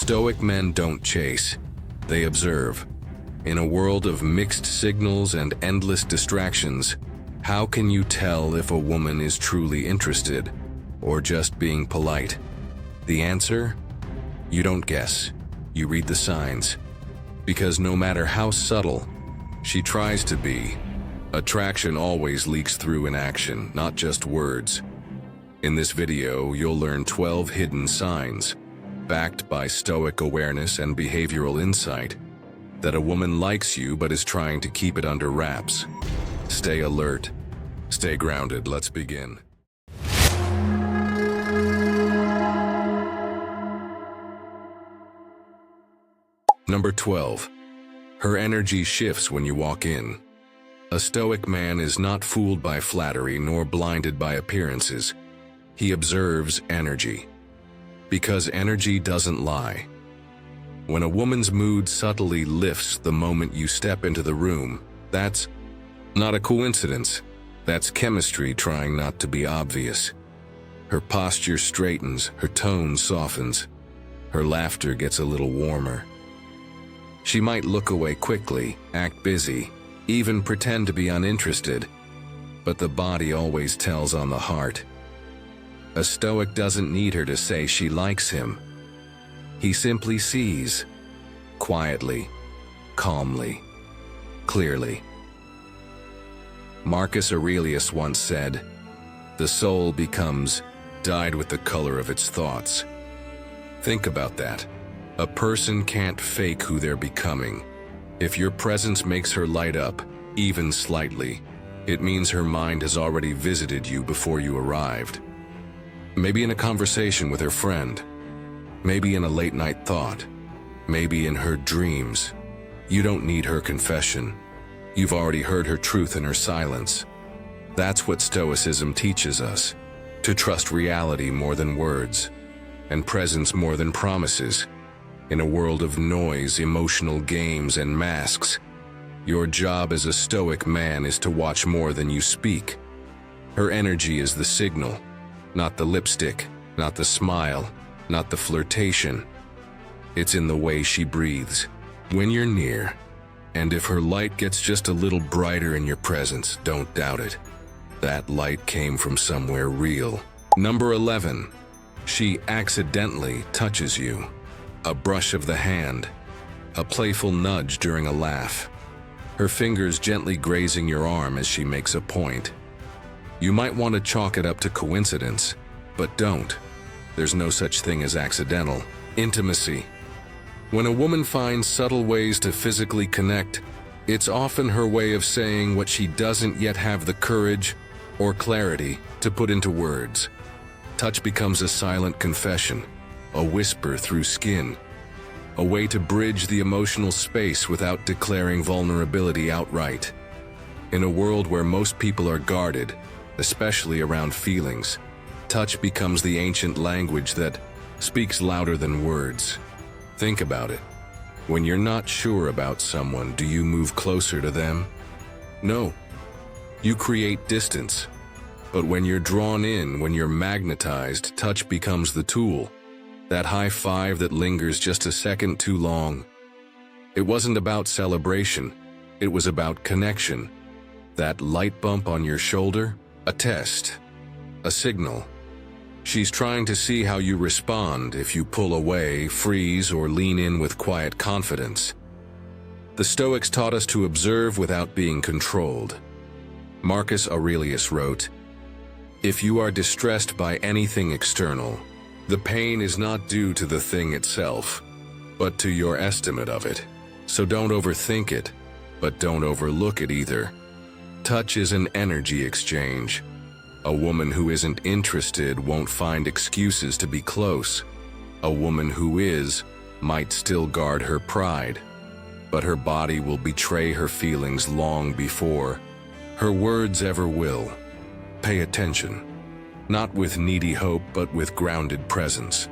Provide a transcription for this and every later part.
Stoic men don't chase, they observe. In a world of mixed signals and endless distractions, how can you tell if a woman is truly interested or just being polite? The answer? You don't guess. You read the signs. Because no matter how subtle she tries to be, attraction always leaks through in action, not just words. In this video, you'll learn 12 hidden signs, backed by Stoic awareness and behavioral insight, that a woman likes you but is trying to keep it under wraps. Stay alert. Stay grounded. Let's begin. Number 12. Her energy shifts when you walk in. A Stoic man is not fooled by flattery nor blinded by appearances. He observes energy. Because energy doesn't lie. When a woman's mood subtly lifts the moment you step into the room, that's not a coincidence. That's chemistry trying not to be obvious. Her posture straightens, her tone softens, her laughter gets a little warmer. She might look away quickly, act busy, even pretend to be uninterested, but the body always tells on the heart. A Stoic doesn't need her to say she likes him. He simply sees, quietly, calmly, clearly. Marcus Aurelius once said, "The soul becomes dyed with the color of its thoughts." Think about that. A person can't fake who they're becoming. If your presence makes her light up, even slightly, it means her mind has already visited you before you arrived. Maybe in a conversation with her friend. Maybe in a late-night thought. Maybe in her dreams. You don't need her confession. You've already heard her truth in her silence. That's what Stoicism teaches us. To trust reality more than words, and presence more than promises. In a world of noise, emotional games, and masks, your job as a Stoic man is to watch more than you speak. Her energy is the signal, not the lipstick, not the smile, not the flirtation. It's in the way she breathes, when you're near. And if her light gets just a little brighter in your presence, don't doubt it. That light came from somewhere real. Number 11. She accidentally touches you. A brush of the hand, a playful nudge during a laugh, her fingers gently grazing your arm as she makes a point. You might want to chalk it up to coincidence, but don't. There's no such thing as accidental. Intimacy. When a woman finds subtle ways to physically connect, it's often her way of saying what she doesn't yet have the courage or clarity to put into words. Touch becomes a silent confession, a whisper through skin, a way to bridge the emotional space without declaring vulnerability outright. In a world where most people are guarded, especially around feelings, touch becomes the ancient language that speaks louder than words. Think about it. When you're not sure about someone, do you move closer to them? No. You create distance. But when you're drawn in, when you're magnetized, touch becomes the tool. That high five that lingers just a second too long. It wasn't about celebration. It was about connection. That light bump on your shoulder, a test, a signal. She's trying to see how you respond if you pull away, freeze, or lean in with quiet confidence. The Stoics taught us to observe without being controlled. Marcus Aurelius wrote, "If you are distressed by anything external, the pain is not due to the thing itself, but to your estimate of it. So don't overthink it, but don't overlook it either." Touch is an energy exchange. A woman who isn't interested won't find excuses to be close. A woman who is might still guard her pride, but her body will betray her feelings long before her words ever will. Pay attention. Not with needy hope, but with grounded presence.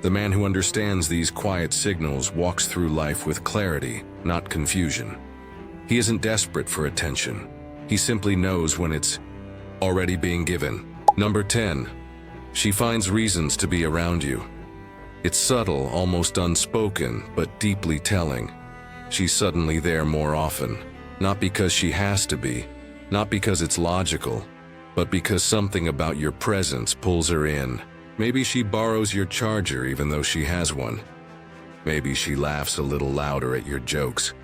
The man who understands these quiet signals walks through life with clarity, not confusion. He isn't desperate for attention. He simply knows when it's already being given. Number 10. She finds reasons to be around you. It's subtle, almost unspoken, but deeply telling. She's suddenly there more often, not because she has to be, not because it's logical, but because something about your presence pulls her in. Maybe she borrows your charger even though she has one. Maybe she laughs a little louder at your jokes,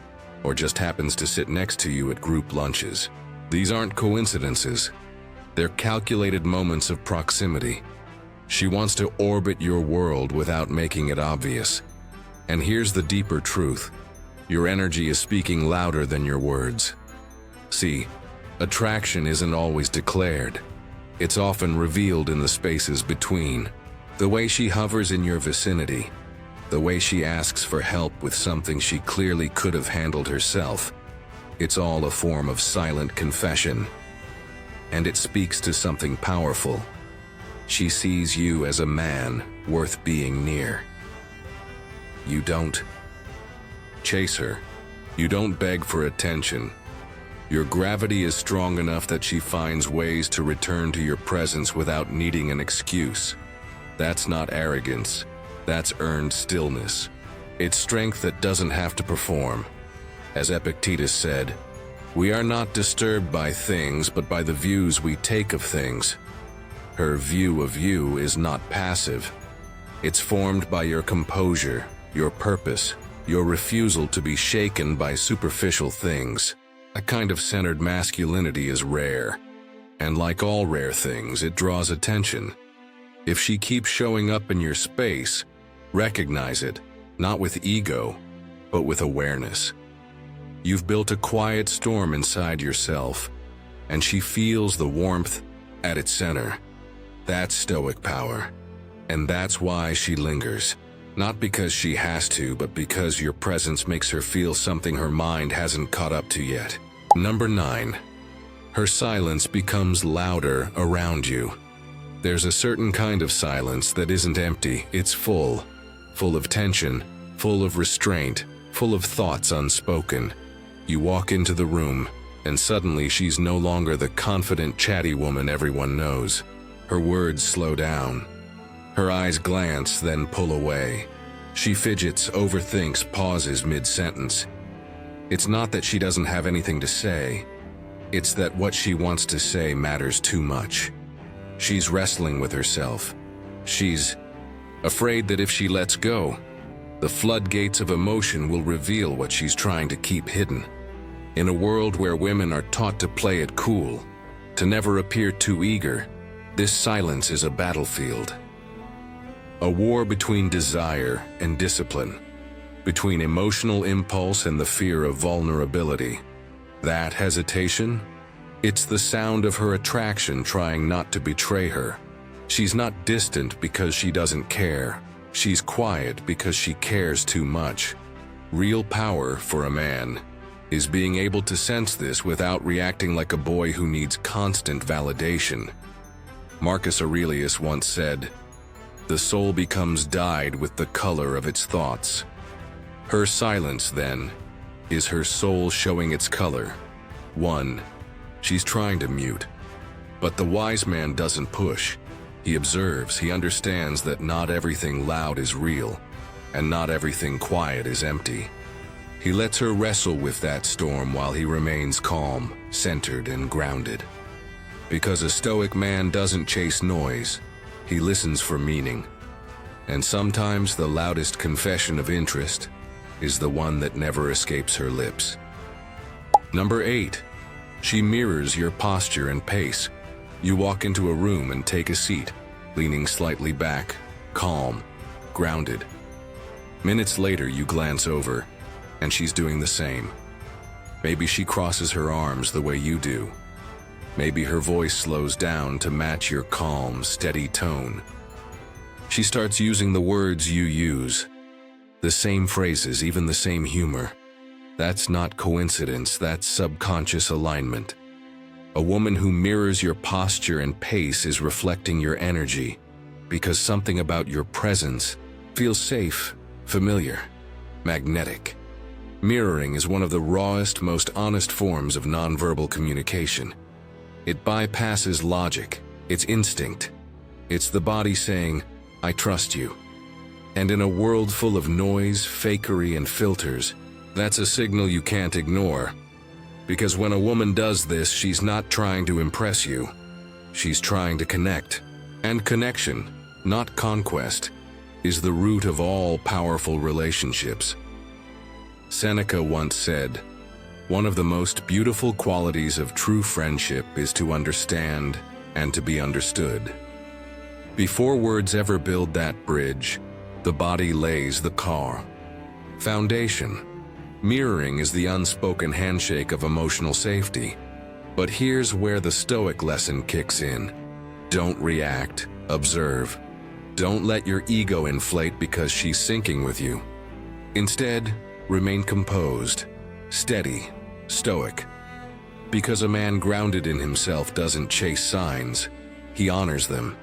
or just happens to sit next to you at group lunches. These aren't coincidences. They're calculated moments of proximity. She wants to orbit your world without making it obvious. And here's the deeper truth. Your energy is speaking louder than your words. See, attraction isn't always declared. It's often revealed in the spaces between. The way she hovers in your vicinity, the way she asks for help with something she clearly could have handled herself. It's all a form of silent confession. And it speaks to something powerful. She sees you as a man worth being near. You don't chase her. You don't beg for attention. Your gravity is strong enough that she finds ways to return to your presence without needing an excuse. That's not arrogance. That's earned stillness. It's strength that doesn't have to perform. As Epictetus said, we are not disturbed by things, but by the views we take of things. Her view of you is not passive. It's formed by your composure, your purpose, your refusal to be shaken by superficial things. A kind of centered masculinity is rare, and like all rare things, it draws attention. If she keeps showing up in your space, recognize it, not with ego, but with awareness. You've built a quiet storm inside yourself, and she feels the warmth at its center. That's stoic power, and that's why she lingers. Not because she has to, but because your presence makes her feel something her mind hasn't caught up to yet. Number 9. Her silence becomes louder around you. There's a certain kind of silence that isn't empty, it's full of tension, full of restraint, full of thoughts unspoken. You walk into the room, and suddenly she's no longer the confident, chatty woman everyone knows. Her words slow down. Her eyes glance, then pull away. She fidgets, overthinks, pauses mid-sentence. It's not that she doesn't have anything to say. It's that what she wants to say matters too much. She's wrestling with herself. She's afraid that if she lets go, the floodgates of emotion will reveal what she's trying to keep hidden. In a world where women are taught to play it cool, to never appear too eager, this silence is a battlefield. A war between desire and discipline, between emotional impulse and the fear of vulnerability. That hesitation? It's the sound of her attraction trying not to betray her. She's not distant because she doesn't care. She's quiet because she cares too much. Real power for a man is being able to sense this without reacting like a boy who needs constant validation. Marcus Aurelius once said, "The soul becomes dyed with the color of its thoughts." Her silence, then, is her soul showing its color. 1. She's trying to mute. But the wise man doesn't push. He observes, he understands that not everything loud is real, and not everything quiet is empty. He lets her wrestle with that storm while he remains calm, centered, and grounded. Because a stoic man doesn't chase noise, he listens for meaning. And sometimes the loudest confession of interest is the one that never escapes her lips. Number 8. She mirrors your posture and pace. You walk into a room and take a seat, leaning slightly back, calm, grounded. Minutes later, you glance over, and she's doing the same. Maybe she crosses her arms the way you do. Maybe her voice slows down to match your calm, steady tone. She starts using the words you use, the same phrases, even the same humor. That's not coincidence, that's subconscious alignment. A woman who mirrors your posture and pace is reflecting your energy, because something about your presence feels safe, familiar, magnetic. Mirroring is one of the rawest, most honest forms of nonverbal communication. It bypasses logic, it's instinct. It's the body saying, "I trust you." And in a world full of noise, fakery, and filters, that's a signal you can't ignore. Because when a woman does this, she's not trying to impress you. She's trying to connect. And connection, not conquest, is the root of all powerful relationships. Seneca once said, "One of the most beautiful qualities of true friendship is to understand and to be understood." Before words ever build that bridge, the body lays the car. Foundation. Mirroring is the unspoken handshake of emotional safety. But here's where the Stoic lesson kicks in. Don't react, observe. Don't let your ego inflate because she's sinking with you. Instead, remain composed, steady, stoic. Because a man grounded in himself doesn't chase signs, he honors them.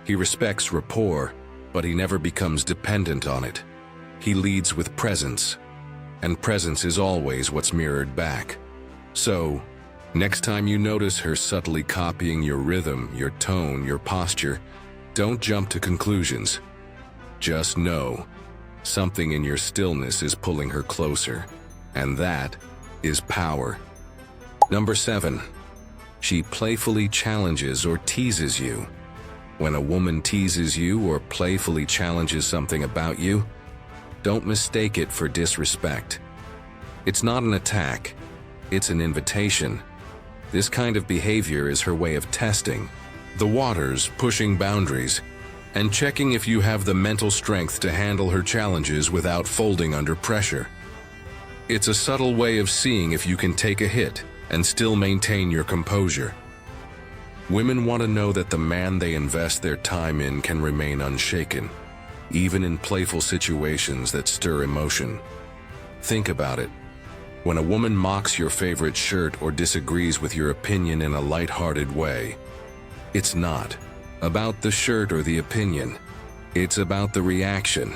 He respects rapport, but he never becomes dependent on it. He leads with presence, and presence is always what's mirrored back. So, next time you notice her subtly copying your rhythm, your tone, your posture, don't jump to conclusions. Just know, something in your stillness is pulling her closer, and that is power. Number 7. She playfully challenges or teases you. When a woman teases you or playfully challenges something about you, don't mistake it for disrespect. It's not an attack, it's an invitation. This kind of behavior is her way of testing the waters, pushing boundaries, and checking if you have the mental strength to handle her challenges without folding under pressure. It's a subtle way of seeing if you can take a hit and still maintain your composure. Women want to know that the man they invest their time in can remain unshaken, even in playful situations that stir emotion. Think about it. When a woman mocks your favorite shirt or disagrees with your opinion in a light-hearted way, it's not about the shirt or the opinion. It's about the reaction.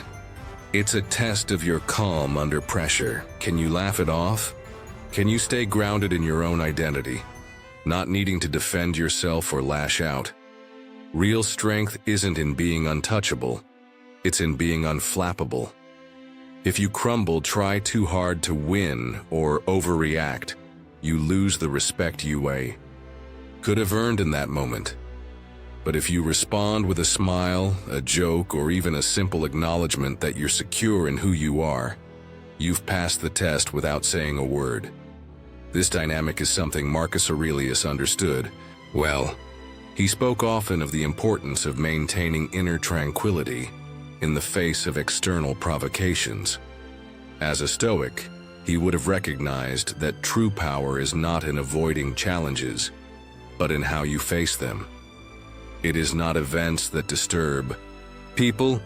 It's a test of your calm under pressure. Can you laugh it off? Can you stay grounded in your own identity, not needing to defend yourself or lash out? Real strength isn't in being untouchable. It's in being unflappable. If you crumble, try too hard to win, or overreact, you lose the respect you could have earned in that moment. But if you respond with a smile, a joke, or even a simple acknowledgement that you're secure in who you are, you've passed the test without saying a word. This dynamic is something Marcus Aurelius understood well. He spoke often of the importance of maintaining inner tranquility in the face of external provocations. As a Stoic, he would have recognized that true power is not in avoiding challenges, but in how you face them. It is not events that disturb people,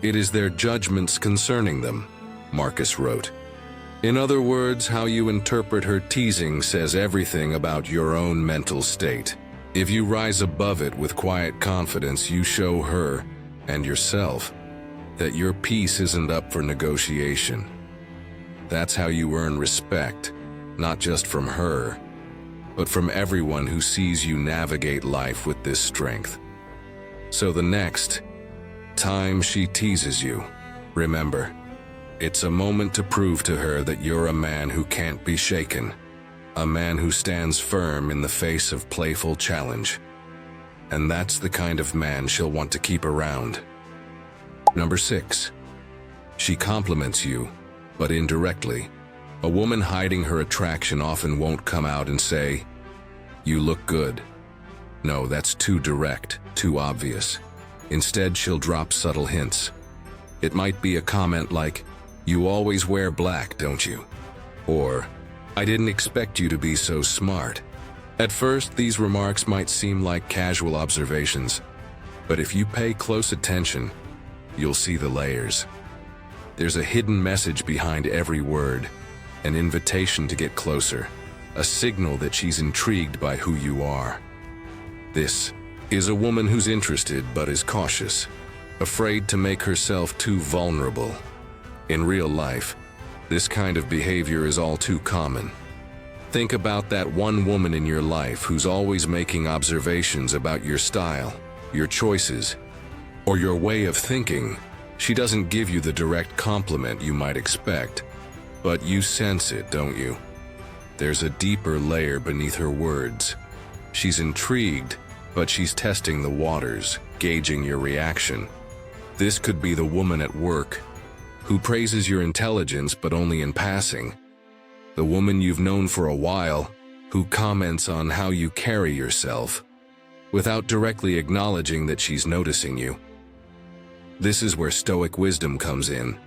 it is their judgments concerning them, Marcus wrote. In other words, how you interpret her teasing says everything about your own mental state. If you rise above it with quiet confidence, you show her and yourself that your peace isn't up for negotiation. That's how you earn respect, not just from her, but from everyone who sees you navigate life with this strength. So the next time she teases you, remember, it's a moment to prove to her that you're a man who can't be shaken, a man who stands firm in the face of playful challenge. And that's the kind of man she'll want to keep around. Number 6. She compliments you, but indirectly. A woman hiding her attraction often won't come out and say, "You look good." No, that's too direct, too obvious. Instead, she'll drop subtle hints. It might be a comment like, "You always wear black, don't you?" Or, "I didn't expect you to be so smart." At first, these remarks might seem like casual observations, but if you pay close attention, you'll see the layers. There's a hidden message behind every word, an invitation to get closer, a signal that she's intrigued by who you are. This is a woman who's interested but is cautious, afraid to make herself too vulnerable. In real life, this kind of behavior is all too common. Think about that one woman in your life who's always making observations about your style, your choices, or your way of thinking. She doesn't give you the direct compliment you might expect, but you sense it, don't you? There's a deeper layer beneath her words. She's intrigued, but she's testing the waters, gauging your reaction. This could be the woman at work, who praises your intelligence but only in passing. The woman you've known for a while, who comments on how you carry yourself, without directly acknowledging that she's noticing you. This is where Stoic wisdom comes in.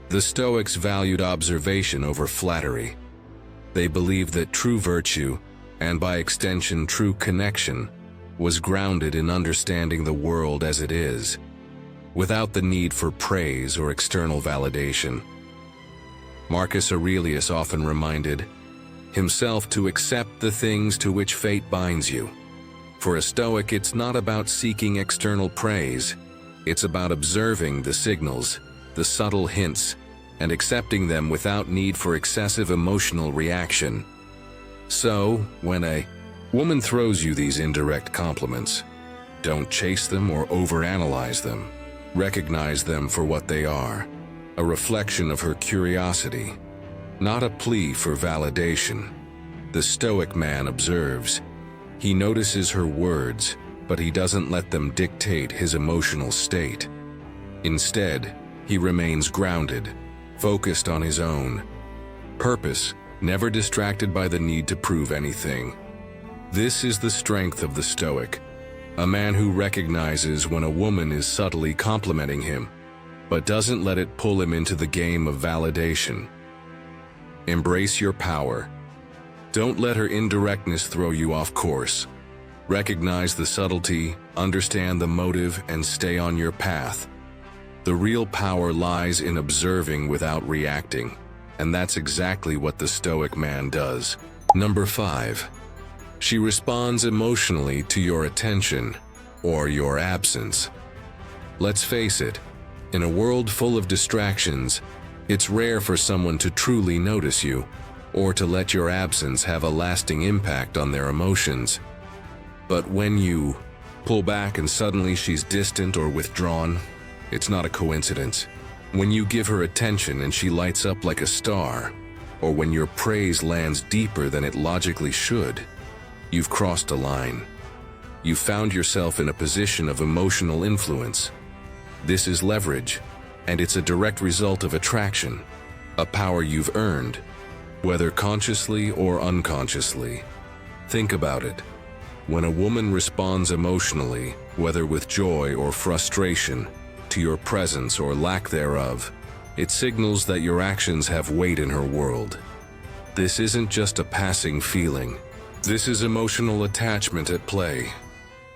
The Stoics valued observation over flattery. They believed that true virtue, and by extension true connection, was grounded in understanding the world as it is, without the need for praise or external validation. Marcus Aurelius often reminded himself to accept the things to which fate binds you. For a Stoic, it's not about seeking external praise. It's about observing the signals, the subtle hints, and accepting them without need for excessive emotional reaction. So, when a woman throws you these indirect compliments, don't chase them or overanalyze them. Recognize them for what they are, a reflection of her curiosity, not a plea for validation. The Stoic man observes. He notices her words, but he doesn't let them dictate his emotional state. Instead, he remains grounded, focused on his own purpose, never distracted by the need to prove anything. This is the strength of the Stoic, a man who recognizes when a woman is subtly complimenting him, but doesn't let it pull him into the game of validation. Embrace your power. Don't let her indirectness throw you off course. Recognize the subtlety, understand the motive, and stay on your path. The real power lies in observing without reacting, and that's exactly what the Stoic man does. Number 5. She responds emotionally to your attention or your absence. Let's face it, in a world full of distractions, it's rare for someone to truly notice you or to let your absence have a lasting impact on their emotions. But when you pull back and suddenly she's distant or withdrawn, it's not a coincidence. When you give her attention and she lights up like a star, or when your praise lands deeper than it logically should, you've crossed a line. You've found yourself in a position of emotional influence. This is leverage, and it's a direct result of attraction, a power you've earned, whether consciously or unconsciously. Think about it. When a woman responds emotionally, whether with joy or frustration, to your presence or lack thereof, it signals that your actions have weight in her world. This isn't just a passing feeling. This is emotional attachment at play.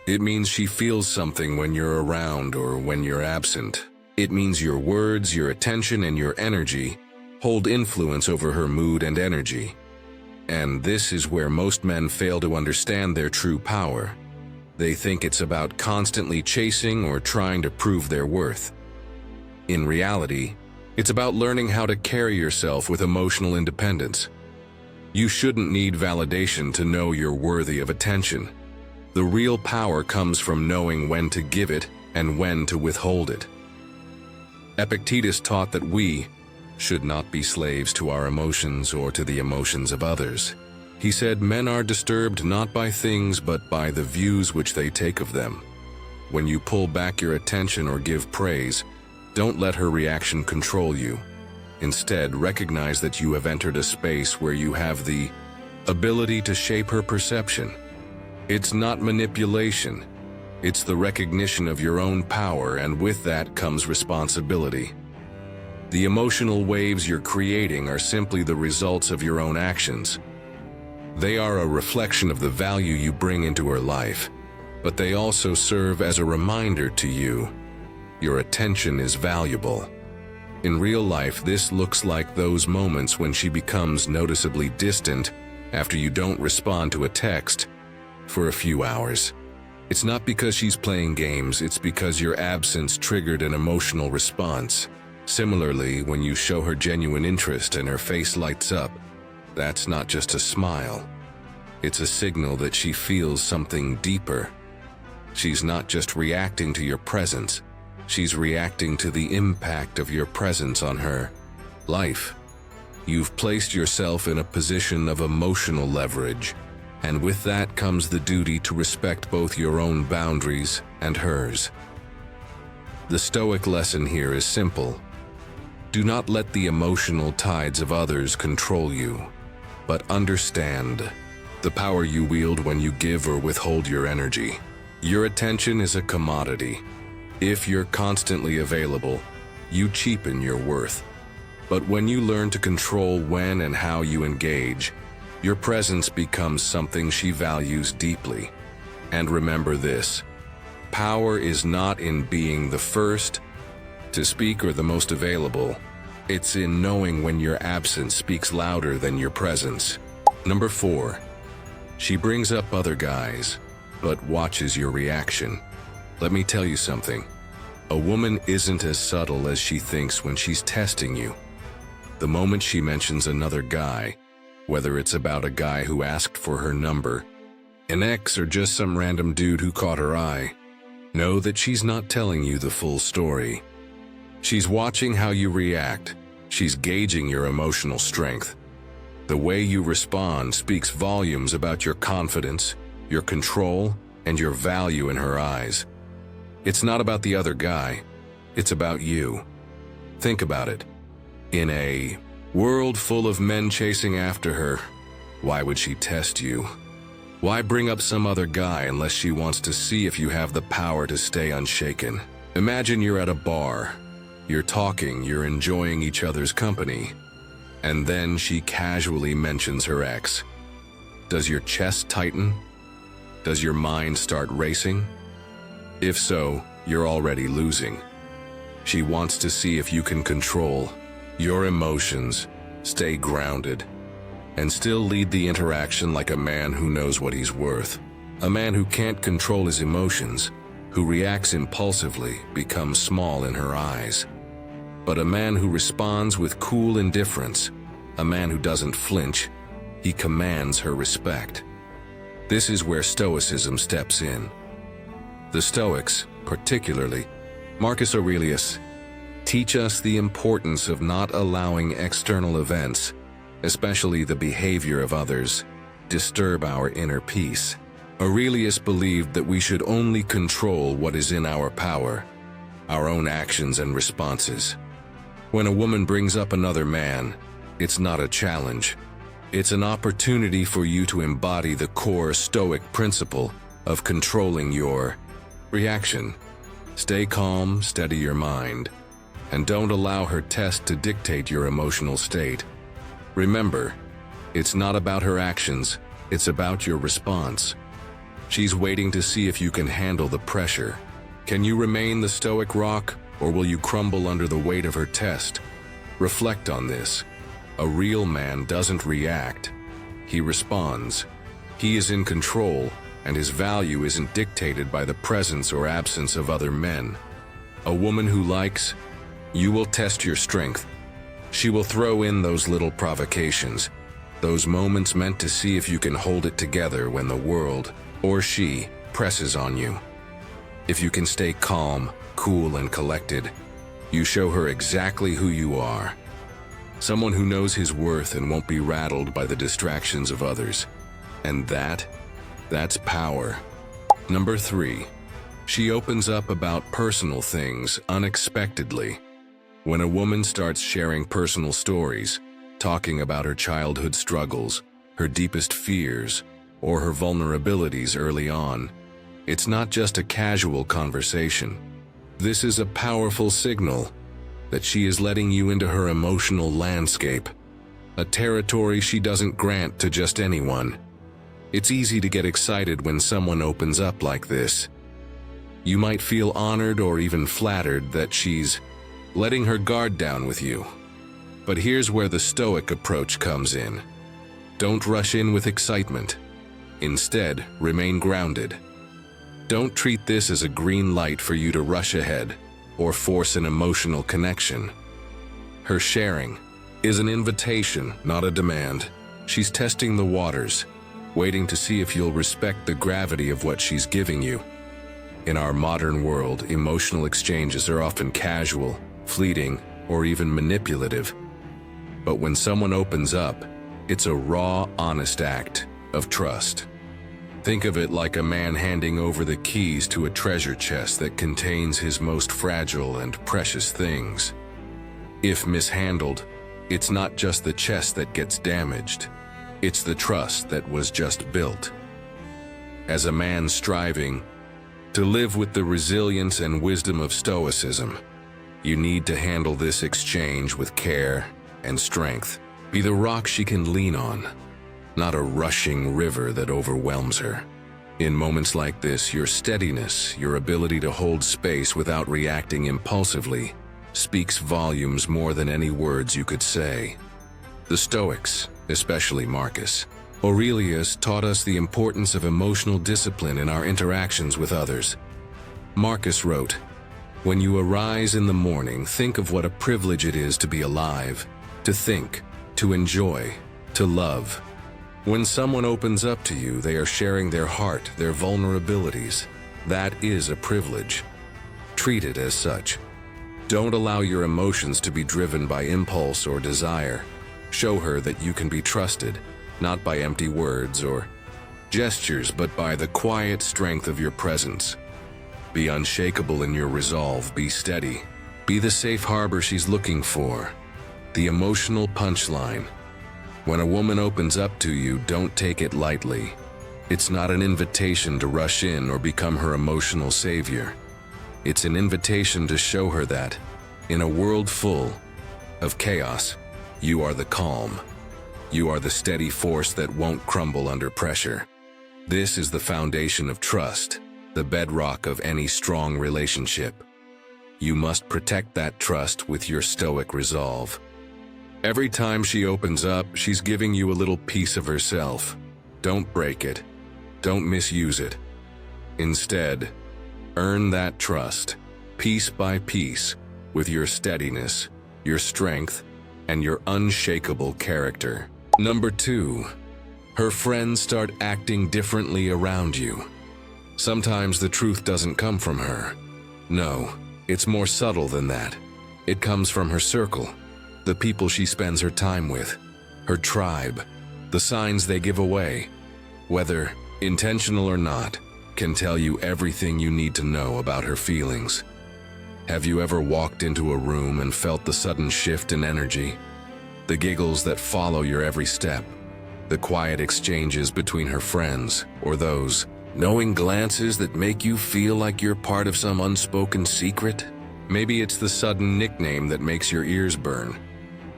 It means she feels something when you're around or when you're absent. It means your words, your attention, and your energy hold influence over her mood and energy. And this is where most men fail to understand their true power. They think it's about constantly chasing or trying to prove their worth. In reality, it's about learning how to carry yourself with emotional independence. You shouldn't need validation to know you're worthy of attention. The real power comes from knowing when to give it and when to withhold it. Epictetus taught that we should not be slaves to our emotions or to the emotions of others. He said men are disturbed not by things but by the views which they take of them. When you pull back your attention or give praise, don't let her reaction control you. Instead, recognize that you have entered a space where you have the ability to shape her perception. It's not manipulation. It's the recognition of your own power, and with that comes responsibility. The emotional waves you're creating are simply the results of your own actions. They are a reflection of the value you bring into her life, but they also serve as a reminder to you your attention is valuable. In real life, this looks like those moments when she becomes noticeably distant after you don't respond to a text for a few hours. It's not because she's playing games, it's because your absence triggered an emotional response. Similarly, when you show her genuine interest and her face lights up, that's not just a smile. It's a signal that she feels something deeper. She's not just reacting to your presence, She's reacting to the impact of your presence on her life. You've placed yourself in a position of emotional leverage, and with that comes the duty to respect both your own boundaries and hers. The Stoic lesson here is simple. Do not let the emotional tides of others control you, but understand the power you wield when you give or withhold your energy. Your attention is a commodity. If you're constantly available, you cheapen your worth. But when you learn to control when and how you engage, your presence becomes something she values deeply. And remember this: power is not in being the first to speak or the most available. It's in knowing when your absence speaks louder than your presence. Number 4. She brings up other guys, but watches your reaction. Let me tell you something. A woman isn't as subtle as she thinks when she's testing you. The moment she mentions another guy, whether it's about a guy who asked for her number, an ex, or just some random dude who caught her eye, know that she's not telling you the full story. She's watching how you react. She's gauging your emotional strength. The way you respond speaks volumes about your confidence, your control, and your value in her eyes. It's not about the other guy. It's about you. Think about it. In a world full of men chasing after her, why would she test you? Why bring up some other guy unless she wants to see if you have the power to stay unshaken? Imagine you're at a bar. You're talking, you're enjoying each other's company, and then she casually mentions her ex. Does your chest tighten? Does your mind start racing? If so, you're already losing. She wants to see if you can control your emotions, stay grounded, and still lead the interaction like a man who knows what he's worth. A man who can't control his emotions, who reacts impulsively, becomes small in her eyes. But a man who responds with cool indifference, a man who doesn't flinch, he commands her respect. This is where Stoicism steps in. The Stoics, particularly Marcus Aurelius, teach us the importance of not allowing external events, especially the behavior of others, disturb our inner peace. Aurelius believed that we should only control what is in our power, our own actions and responses. When a woman brings up another man, it's not a challenge. It's an opportunity for you to embody the core Stoic principle of controlling your reaction. Stay calm, steady your mind, and don't allow her test to dictate your emotional state. Remember, it's not about her actions, it's about your response. She's waiting to see if you can handle the pressure. Can you remain the Stoic rock, or will you crumble under the weight of her test? Reflect on this. A real man doesn't react. He responds. He is in control, and his value isn't dictated by the presence or absence of other men. A woman who likes you will test your strength. She will throw in those little provocations, those moments meant to see if you can hold it together when the world, or she, presses on you. If you can stay calm, cool, and collected, you show her exactly who you are. Someone who knows his worth and won't be rattled by the distractions of others. And that's power. Number 3. She opens up about personal things unexpectedly. When a woman starts sharing personal stories, talking about her childhood struggles, her deepest fears, or her vulnerabilities early on, it's not just a casual conversation. This is a powerful signal that she is letting you into her emotional landscape, a territory she doesn't grant to just anyone. It's easy to get excited when someone opens up like this. You might feel honored or even flattered that she's letting her guard down with you. But here's where the Stoic approach comes in. Don't rush in with excitement. Instead, remain grounded. Don't treat this as a green light for you to rush ahead or force an emotional connection. Her sharing is an invitation, not a demand. She's testing the waters, waiting to see if you'll respect the gravity of what she's giving you. In our modern world, emotional exchanges are often casual, fleeting, or even manipulative. But when someone opens up, it's a raw, honest act of trust. Think of it like a man handing over the keys to a treasure chest that contains his most fragile and precious things. If mishandled, it's not just the chest that gets damaged, it's the trust that was just built. As a man striving to live with the resilience and wisdom of Stoicism, you need to handle this exchange with care and strength. Be the rock she can lean on, not a rushing river that overwhelms her. In moments like this, your steadiness, your ability to hold space without reacting impulsively, speaks volumes more than any words you could say. The Stoics, especially Marcus Aurelius, taught us the importance of emotional discipline in our interactions with others. Marcus wrote, "When you arise in the morning, think of what a privilege it is to be alive, to think, to enjoy, to love." When someone opens up to you, they are sharing their heart, their vulnerabilities. That is a privilege. Treat it as such. Don't allow your emotions to be driven by impulse or desire. Show her that you can be trusted, not by empty words or gestures, but by the quiet strength of your presence. Be unshakable in your resolve, be steady. Be the safe harbor she's looking for. The emotional punchline. When a woman opens up to you, don't take it lightly. It's not an invitation to rush in or become her emotional savior. It's an invitation to show her that, in a world full of chaos, you are the calm. You are the steady force that won't crumble under pressure. This is the foundation of trust, the bedrock of any strong relationship. You must protect that trust with your stoic resolve. Every time she opens up, she's giving you a little piece of herself. Don't break it. Don't misuse it. Instead, earn that trust, piece by piece, with your steadiness, your strength, and your unshakable character. Number 2, her friends start acting differently around you. Sometimes the truth doesn't come from her. No, it's more subtle than that. It comes from her circle, the people she spends her time with, her tribe. The signs they give away, whether intentional or not, can tell you everything you need to know about her feelings. Have you ever walked into a room and felt the sudden shift in energy? The giggles that follow your every step, the quiet exchanges between her friends, or those knowing glances that make you feel like you're part of some unspoken secret? Maybe it's the sudden nickname that makes your ears burn,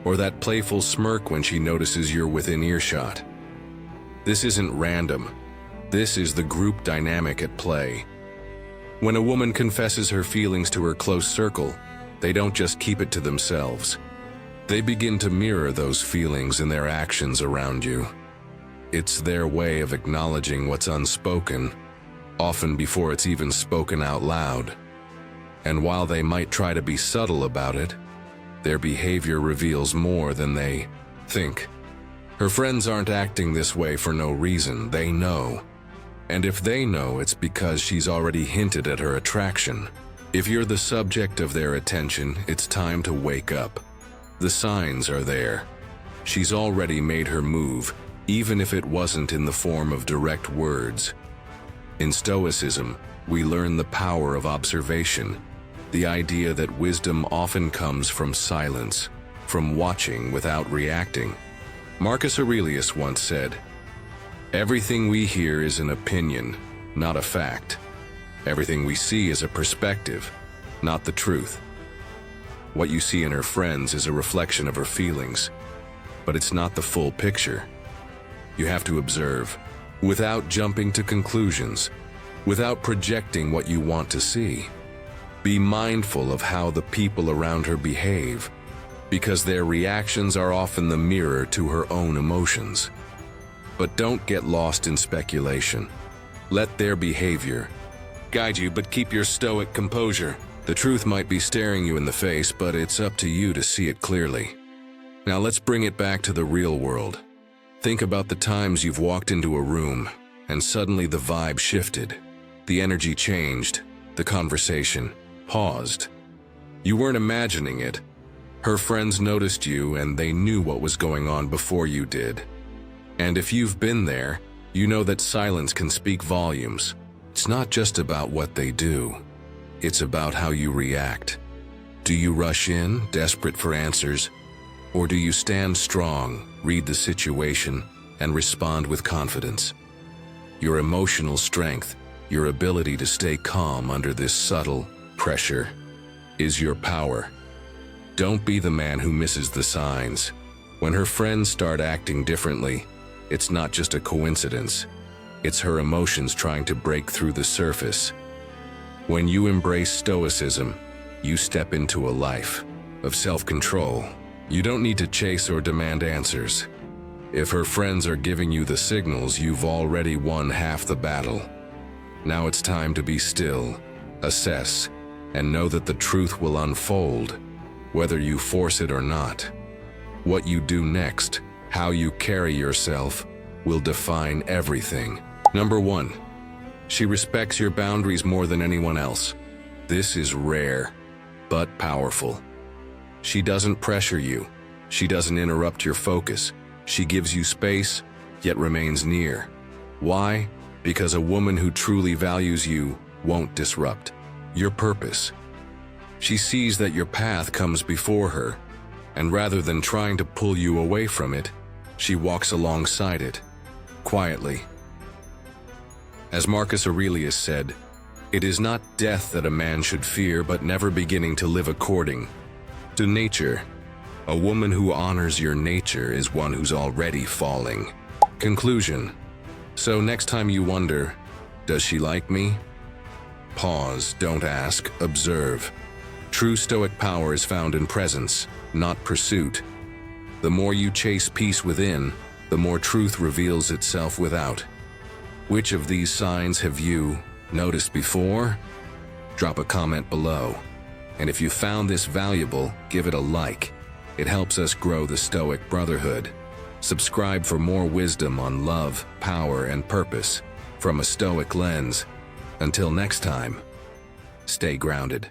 or that playful smirk when she notices you're within earshot. This isn't random. This is the group dynamic at play. When a woman confesses her feelings to her close circle, they don't just keep it to themselves. They begin to mirror those feelings in their actions around you. It's their way of acknowledging what's unspoken, often before it's even spoken out loud. And while they might try to be subtle about it, their behavior reveals more than they think. Her friends aren't acting this way for no reason, they know. And if they know, it's because she's already hinted at her attraction. If you're the subject of their attention, it's time to wake up. The signs are there. She's already made her move, even if it wasn't in the form of direct words. In Stoicism, we learn the power of observation, the idea that wisdom often comes from silence, from watching without reacting. Marcus Aurelius once said, "Everything we hear is an opinion, not a fact. Everything we see is a perspective, not the truth." What you see in her friends is a reflection of her feelings, but it's not the full picture. You have to observe, without jumping to conclusions, without projecting what you want to see. Be mindful of how the people around her behave, because their reactions are often the mirror to her own emotions. But don't get lost in speculation. Let their behavior guide you, but keep your stoic composure. The truth might be staring you in the face, but it's up to you to see it clearly. Now let's bring it back to the real world. Think about the times you've walked into a room and suddenly the vibe shifted. The energy changed. The conversation paused. You weren't imagining it. Her friends noticed you and they knew what was going on before you did. And if you've been there, you know that silence can speak volumes. It's not just about what they do. It's about how you react. Do you rush in, desperate for answers? Or do you stand strong, read the situation, and respond with confidence? Your emotional strength, your ability to stay calm under this subtle pressure, is your power. Don't be the man who misses the signs. When her friends start acting differently, it's not just a coincidence. It's her emotions trying to break through the surface. When you embrace Stoicism, you step into a life of self-control. You don't need to chase or demand answers. If her friends are giving you the signals, you've already won half the battle. Now it's time to be still, assess, and know that the truth will unfold, whether you force it or not. What you do next, how you carry yourself, will define everything. Number 1. She respects your boundaries more than anyone else. This is rare, but powerful. She doesn't pressure you. She doesn't interrupt your focus. She gives you space, yet remains near. Why? Because a woman who truly values you won't disrupt your purpose. She sees that your path comes before her, and rather than trying to pull you away from it, she walks alongside it, quietly. As Marcus Aurelius said, "It is not death that a man should fear, but never beginning to live according to nature." A woman who honors your nature is one who's already falling. Conclusion. So next time you wonder, does she like me? Pause, don't ask, observe. True Stoic power is found in presence, not pursuit. The more you chase peace within, the more truth reveals itself without. Which of these signs have you noticed before? Drop a comment below. And if you found this valuable, give it a like. It helps us grow the Stoic Brotherhood. Subscribe for more wisdom on love, power, and purpose from a Stoic lens. Until next time, stay grounded.